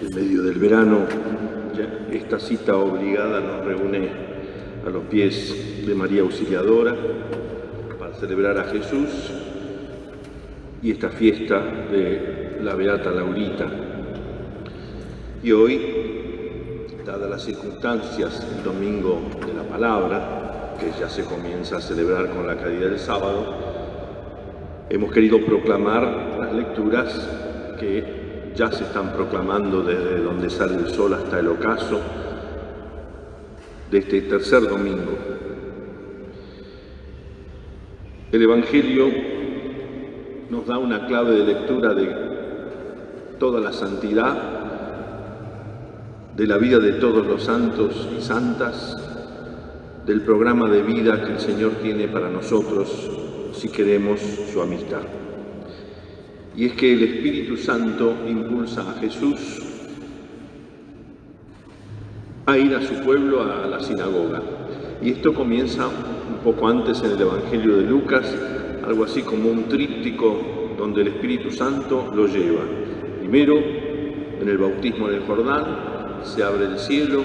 En medio del verano, esta cita obligada nos reúne a los pies de María Auxiliadora para celebrar a Jesús y esta fiesta de la Beata Laurita. Y hoy, dadas las circunstancias, el Domingo de la Palabra, que ya se comienza a celebrar con la caridad del sábado, hemos querido proclamar las lecturas que ya se están proclamando desde donde sale el sol hasta el ocaso de este tercer domingo. El Evangelio nos da una clave de lectura de toda la santidad, de la vida de todos los santos y santas, del programa de vida que el Señor tiene para nosotros si queremos su amistad. Y es que el Espíritu Santo impulsa a Jesús a ir a su pueblo, a la sinagoga. Y esto comienza un poco antes en el Evangelio de Lucas, algo así como un tríptico donde el Espíritu Santo lo lleva. Primero, en el bautismo en el Jordán, se abre el cielo,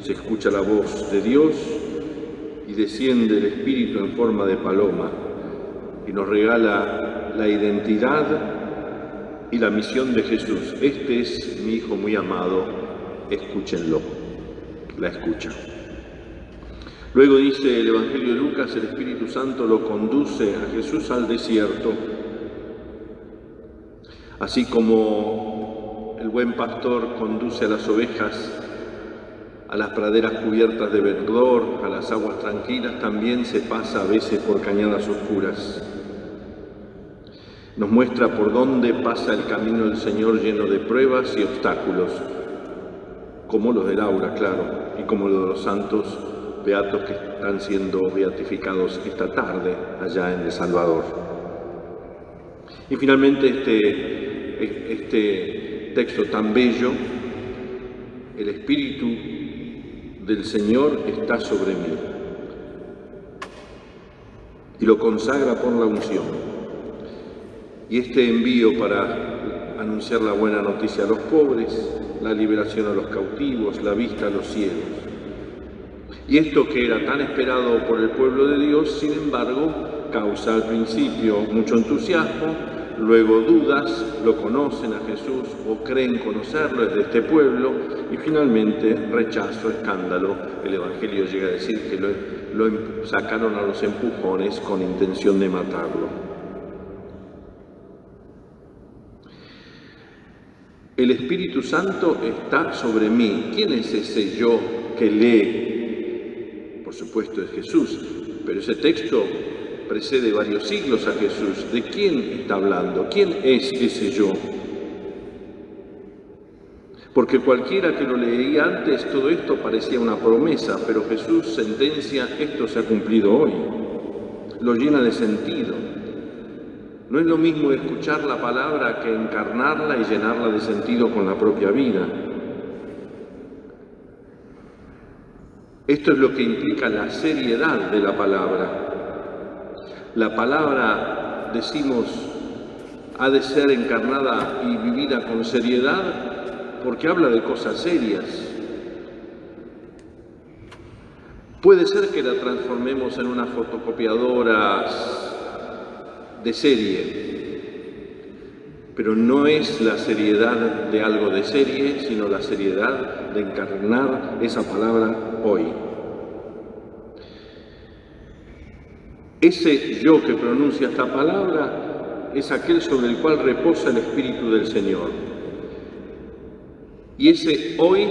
se escucha la voz de Dios y desciende el Espíritu en forma de paloma y nos regala la identidad y la misión de Jesús. Este es mi Hijo muy amado, escúchenlo. La escucha. Luego dice el Evangelio de Lucas, el Espíritu Santo lo conduce a Jesús al desierto, así como el buen pastor conduce a las ovejas a las praderas cubiertas de verdor, a las aguas tranquilas, también se pasa a veces por cañadas oscuras. Nos muestra por dónde pasa el camino del Señor lleno de pruebas y obstáculos, como los de Laura, claro, y como los de los santos beatos que están siendo beatificados esta tarde allá en El Salvador. Y finalmente este texto tan bello, el Espíritu del Señor está sobre mí, y lo consagra por la unción. Y este envío para anunciar la buena noticia a los pobres, la liberación a los cautivos, la vista a los ciegos. Y esto que era tan esperado por el pueblo de Dios, sin embargo, causa al principio mucho entusiasmo, luego dudas, lo conocen a Jesús o creen conocerlo, es de este pueblo, y finalmente rechazo, escándalo. El Evangelio llega a decir que lo sacaron a los empujones con intención de matarlo. El Espíritu Santo está sobre mí. ¿Quién es ese yo que lee? Por supuesto es Jesús, pero ese texto precede varios siglos a Jesús. ¿De quién está hablando? ¿Quién es ese yo? Porque cualquiera que lo leía antes, todo esto parecía una promesa, pero Jesús sentencia, esto se ha cumplido hoy. Lo llena de sentido. No es lo mismo escuchar la palabra que encarnarla y llenarla de sentido con la propia vida. Esto es lo que implica la seriedad de la palabra. La palabra, decimos, ha de ser encarnada y vivida con seriedad porque habla de cosas serias. Puede ser que la transformemos en una fotocopiadora de serie, pero no es la seriedad de algo de serie, sino la seriedad de encarnar esa palabra hoy. Ese yo que pronuncia esta palabra es aquel sobre el cual reposa el Espíritu del Señor. Y ese hoy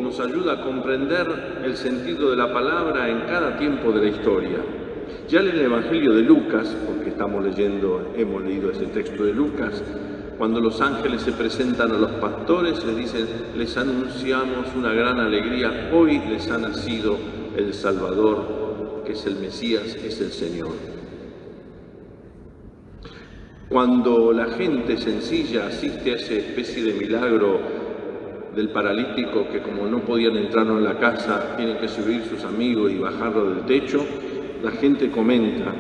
nos ayuda a comprender el sentido de la palabra en cada tiempo de la historia. Ya en el Evangelio de Lucas, porque hemos leído ese texto de Lucas, cuando los ángeles se presentan a los pastores, les dicen, les anunciamos una gran alegría, hoy les ha nacido el Salvador, que es el Mesías, es el Señor. Cuando la gente sencilla asiste a esa especie de milagro del paralítico que como no podían entrar en la casa, tienen que subir sus amigos y bajarlo del techo, la gente comenta,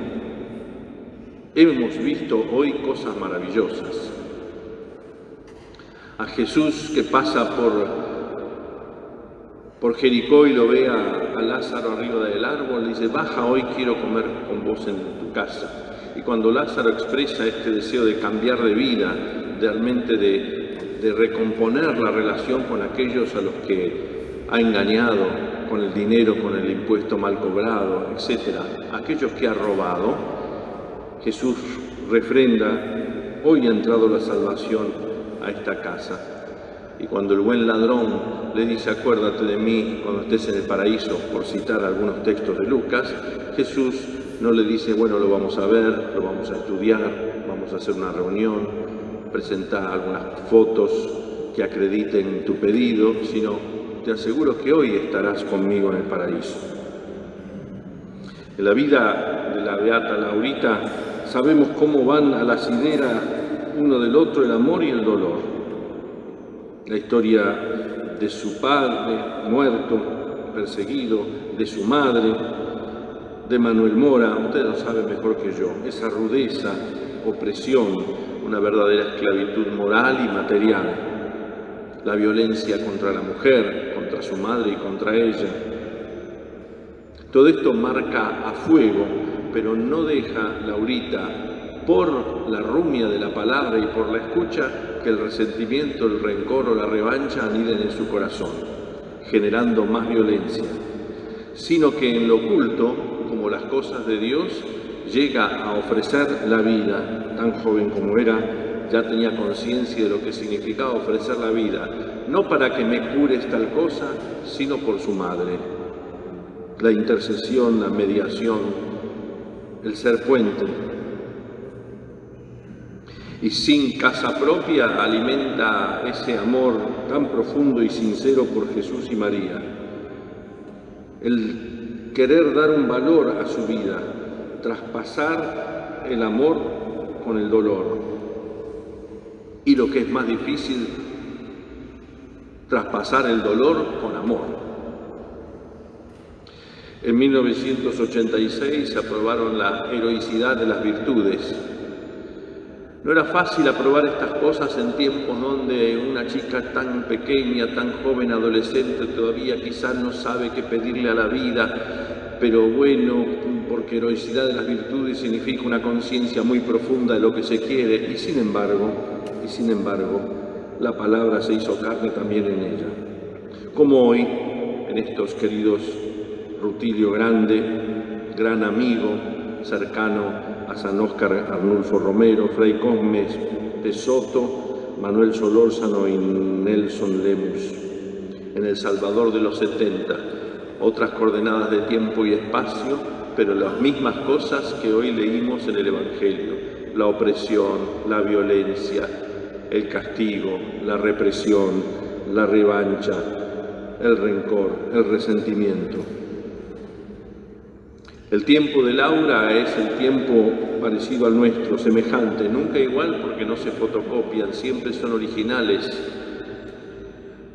hemos visto hoy cosas maravillosas. a Jesús que pasa por Jericó y lo ve a Lázaro arriba del árbol, le dice: baja, hoy quiero comer con vos en tu casa. Y cuando Lázaro expresa este deseo de cambiar de vida, realmente de recomponer la relación con aquellos a los que ha engañado, con el dinero, con el impuesto mal cobrado, etc., aquellos que ha robado, Jesús refrenda: hoy ha entrado la salvación a esta casa. Y cuando el buen ladrón le dice: acuérdate de mí cuando estés en el paraíso, por citar algunos textos de Lucas, Jesús no le dice: bueno, lo vamos a ver, lo vamos a estudiar, vamos a hacer una reunión, presentar algunas fotos que acrediten tu pedido, sino: te aseguro que hoy estarás conmigo en el paraíso. En la vida de la beata Laurita sabemos cómo van a la sidera uno del otro el amor y el dolor. La historia de su padre muerto, perseguido, de su madre, de Manuel Mora, ustedes lo saben mejor que yo, esa rudeza, opresión, una verdadera esclavitud moral y material, la violencia contra la mujer, contra su madre y contra ella. Todo esto marca a fuego, pero no deja Laurita, por la rumia de la palabra y por la escucha, que el resentimiento, el rencor o la revancha aniden en su corazón, generando más violencia, sino que en lo oculto, como las cosas de Dios, llega a ofrecer la vida. Tan joven como era, ya tenía conciencia de lo que significaba ofrecer la vida, no para que me cures tal cosa, sino por su madre. La intercesión, la mediación, el ser puente. Y sin casa propia alimenta ese amor tan profundo y sincero por Jesús y María. El querer dar un valor a su vida, traspasar el amor con el dolor. Y lo que es más difícil, traspasar el dolor con amor. En 1986 se aprobaron la heroicidad de las virtudes. No era fácil aprobar estas cosas en tiempos donde una chica tan pequeña, tan joven, adolescente, todavía quizás no sabe qué pedirle a la vida, pero bueno, porque heroicidad de las virtudes significa una conciencia muy profunda de lo que se quiere, y sin embargo, la palabra se hizo carne también en ella. Como hoy, en estos queridos Rutilio Grande, gran amigo, cercano a San Óscar Arnulfo Romero, Fray Cosme de Soto, Manuel Solórzano y Nelson Lemus. En El Salvador de los 70, otras coordenadas de tiempo y espacio, pero las mismas cosas que hoy leímos en el Evangelio: la opresión, la violencia, el castigo, la represión, la revancha, el rencor, el resentimiento. El tiempo de Laura es el tiempo parecido al nuestro, semejante, nunca igual porque no se fotocopian, siempre son originales.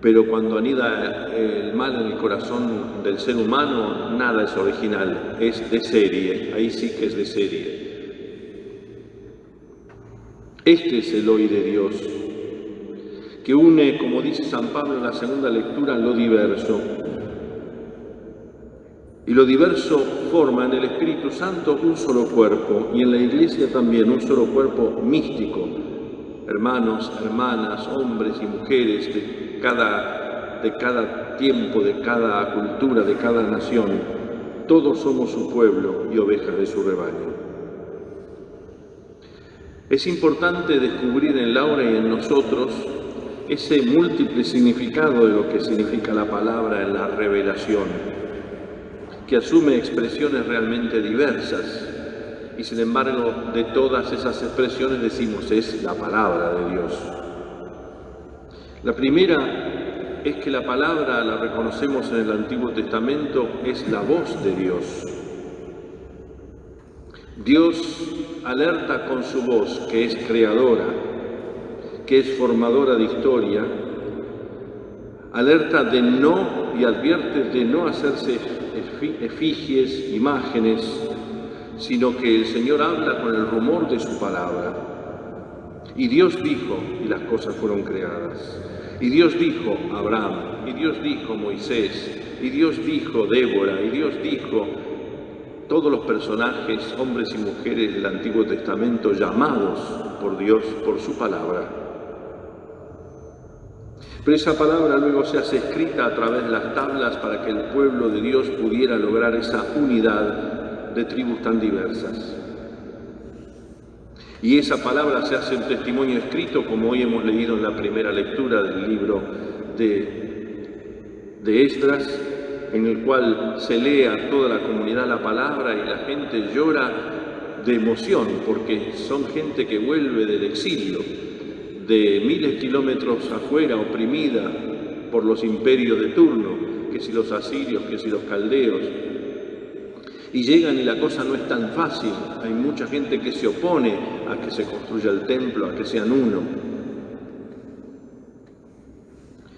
Pero cuando anida el mal en el corazón del ser humano, nada es original, es de serie, ahí sí que es de serie. Este es el hoy de Dios, que une, como dice San Pablo en la segunda lectura, lo diverso. Y lo diverso forma en el Espíritu Santo un solo cuerpo, y en la Iglesia también un solo cuerpo místico. Hermanos, hermanas, hombres y mujeres de cada tiempo, de cada cultura, de cada nación, todos somos su pueblo y ovejas de su rebaño. Es importante descubrir en Laura y en nosotros ese múltiple significado de lo que significa la palabra en la revelación, que asume expresiones realmente diversas, y sin embargo de todas esas expresiones decimos: es la palabra de Dios. La primera es que la palabra, la reconocemos en el Antiguo Testamento, es la voz de Dios. Dios alerta con su voz, que es creadora, que es formadora de historia, alerta de no y advierte de no hacerse efigies, imágenes, sino que el Señor habla con el rumor de su palabra. Y Dios dijo, y las cosas fueron creadas. Y Dios dijo a Abraham, y Dios dijo Moisés, y Dios dijo Débora, y Dios dijo todos los personajes, hombres y mujeres del Antiguo Testamento llamados por Dios por su palabra. Pero esa palabra luego se hace escrita a través de las tablas para que el pueblo de Dios pudiera lograr esa unidad de tribus tan diversas. Y esa palabra se hace un testimonio escrito, como hoy hemos leído en la primera lectura del libro de Esdras, en el cual se lee a toda la comunidad la palabra y la gente llora de emoción, porque son gente que vuelve del exilio, de miles de kilómetros afuera, oprimida por los imperios de turno, que si los asirios, que si los caldeos, y llegan y la cosa no es tan fácil. Hay mucha gente que se opone a que se construya el templo, a que sean uno.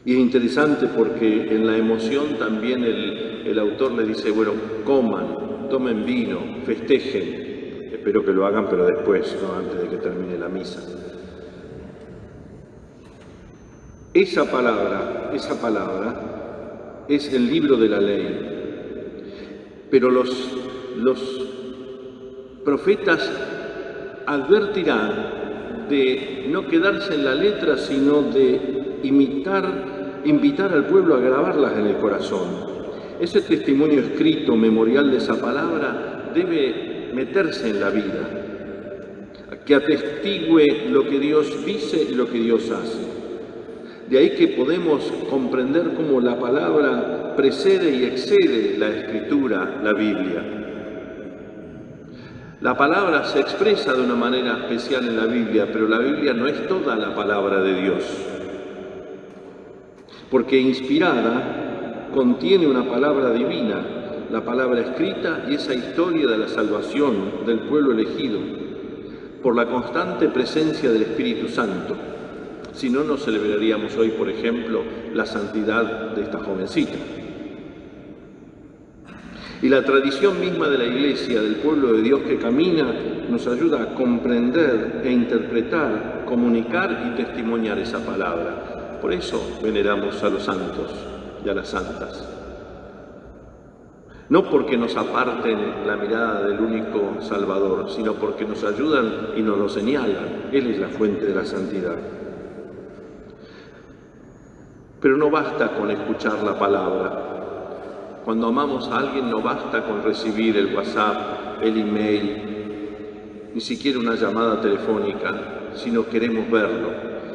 Y es interesante porque en la emoción también el autor le dice, bueno, coman, tomen vino, festejen. Espero que lo hagan, pero después, no antes de que termine la misa. Esa palabra es el libro de la ley. Pero los profetas advertirán de no quedarse en la letra, sino de invitar al pueblo a grabarlas en el corazón. Ese testimonio escrito, memorial de esa palabra, debe meterse en la vida, que atestigue lo que Dios dice y lo que Dios hace. De ahí que podemos comprender cómo la palabra precede y excede la Escritura, la Biblia. La palabra se expresa de una manera especial en la Biblia, pero la Biblia no es toda la palabra de Dios. Porque inspirada contiene una palabra divina, la palabra escrita y esa historia de la salvación del pueblo elegido, por la constante presencia del Espíritu Santo. Si no, no celebraríamos hoy, por ejemplo, la santidad de esta jovencita. Y la tradición misma de la Iglesia, del pueblo de Dios que camina, nos ayuda a comprender e interpretar, comunicar y testimoniar esa palabra. Por eso veneramos a los santos y a las santas. No porque nos aparten la mirada del único Salvador, sino porque nos ayudan y nos lo señalan. Él es la fuente de la santidad. Pero no basta con escuchar la palabra. Cuando amamos a alguien no basta con recibir el WhatsApp, el email, ni siquiera una llamada telefónica, sino queremos verlo.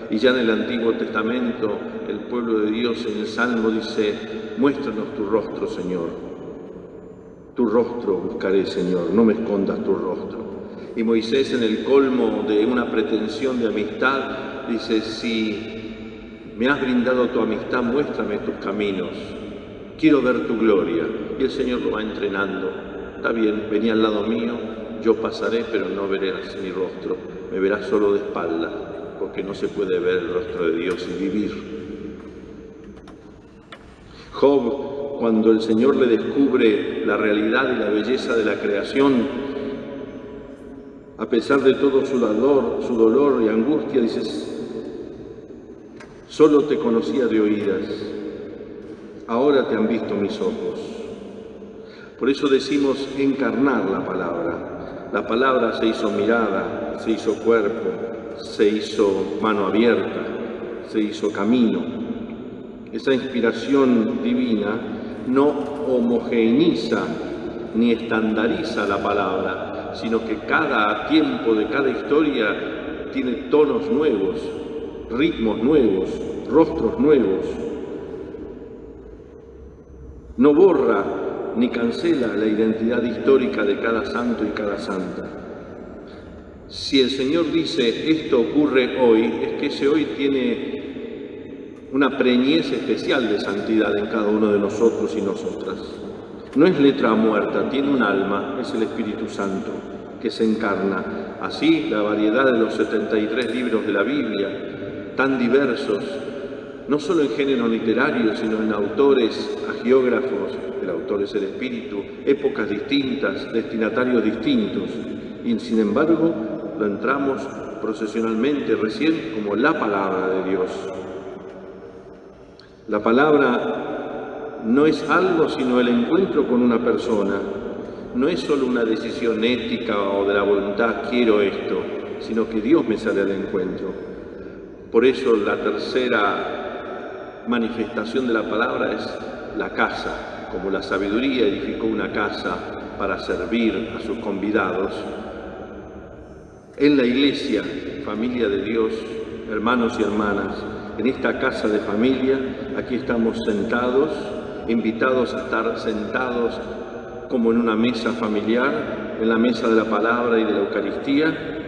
Y ya en el Antiguo Testamento el pueblo de Dios en el Salmo dice, muéstranos tu rostro, Señor. Tu rostro buscaré, Señor, no me escondas tu rostro. Y Moisés, en el colmo de una pretensión de amistad, dice, si me has brindado tu amistad, muéstrame tus caminos. Quiero ver tu gloria. Y el Señor lo va entrenando. Está bien, vení al lado mío, yo pasaré, pero no verás mi rostro. Me verás solo de espaldas, porque no se puede ver el rostro de Dios y vivir. Job, cuando el Señor le descubre la realidad y la belleza de la creación, a pesar de todo su dolor y angustia, dice, solo te conocía de oídas, ahora te han visto mis ojos. Por eso decimos encarnar la palabra. La palabra se hizo mirada, se hizo cuerpo, se hizo mano abierta, se hizo camino. Esa inspiración divina no homogeneiza ni estandariza la palabra, sino que cada tiempo de cada historia tiene tonos nuevos, ritmos nuevos, rostros nuevos. No borra ni cancela la identidad histórica de cada santo y cada santa. Si el Señor dice esto ocurre hoy, es que ese hoy tiene una preñez especial de santidad en cada uno de nosotros y nosotras. No es letra muerta, tiene un alma, es el Espíritu Santo que se encarna. Así, la variedad de los 73 libros de la Biblia, tan diversos, no solo en género literario, sino en autores, agiógrafos, el autor es el Espíritu, épocas distintas, destinatarios distintos, y sin embargo lo entramos procesionalmente recién como la palabra de Dios. La palabra no es algo sino el encuentro con una persona. No es solo una decisión ética o de la voluntad, quiero esto, sino que Dios me sale al encuentro. Por eso la tercera manifestación de la palabra es la casa. Como la sabiduría edificó una casa para servir a sus convidados, en la iglesia, familia de Dios, hermanos y hermanas, en esta casa de familia, aquí estamos sentados, invitados a estar sentados como en una mesa familiar, en la mesa de la palabra y de la Eucaristía,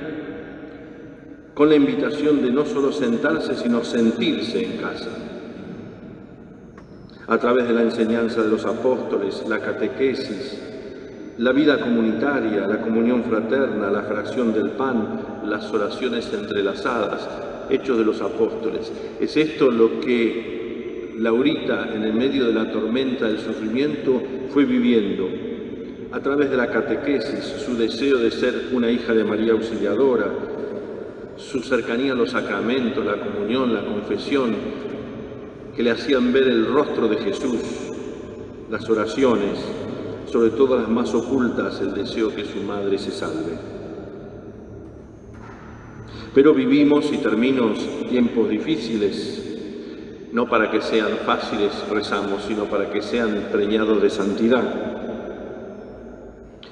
con la invitación de no solo sentarse, sino sentirse en casa. A través de la enseñanza de los apóstoles, la catequesis, la vida comunitaria, la comunión fraterna, la fracción del pan, las oraciones entrelazadas, hechos de los apóstoles. Es esto lo que Laurita, en el medio de la tormenta del sufrimiento, fue viviendo. A través de la catequesis, su deseo de ser una hija de María Auxiliadora, su cercanía a los sacramentos, la comunión, la confesión, que le hacían ver el rostro de Jesús, las oraciones, sobre todo las más ocultas, el deseo que su madre se salve. Pero vivimos, y termino, tiempos difíciles, no para que sean fáciles rezamos, sino para que sean preñados de santidad.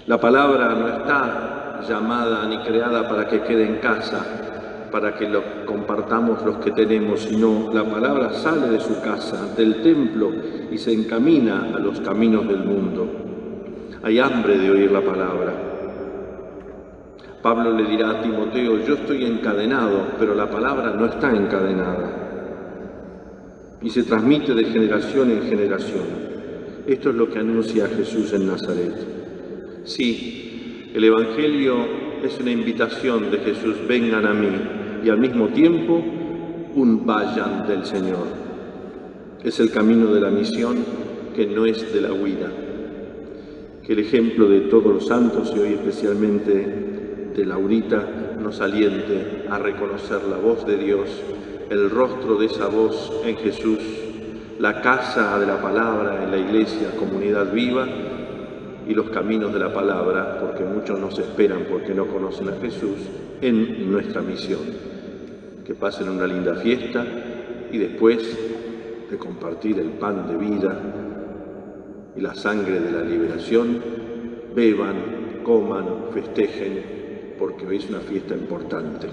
La palabra no está llamada ni creada para que quede en casa, para que lo compartamos los que tenemos, sino la palabra sale de su casa, del templo, y se encamina a los caminos del mundo. Hay hambre de oír la palabra. Pablo le dirá a Timoteo, yo estoy encadenado, pero la palabra no está encadenada. Y se transmite de generación en generación. Esto es lo que anuncia Jesús en Nazaret. Sí, el Evangelio es una invitación de Jesús, vengan a mí, y al mismo tiempo un vayan del Señor. Es el camino de la misión que no es de la huida. Que el ejemplo de todos los santos, y hoy especialmente de Laurita, nos aliente a reconocer la voz de Dios, el rostro de esa voz en Jesús, la casa de la palabra en la iglesia, comunidad viva, y los caminos de la palabra, porque muchos nos esperan porque no conocen a Jesús, en nuestra misión. Que pasen una linda fiesta y después de compartir el pan de vida y la sangre de la liberación, beban, coman, festejen, porque hoy es una fiesta importante.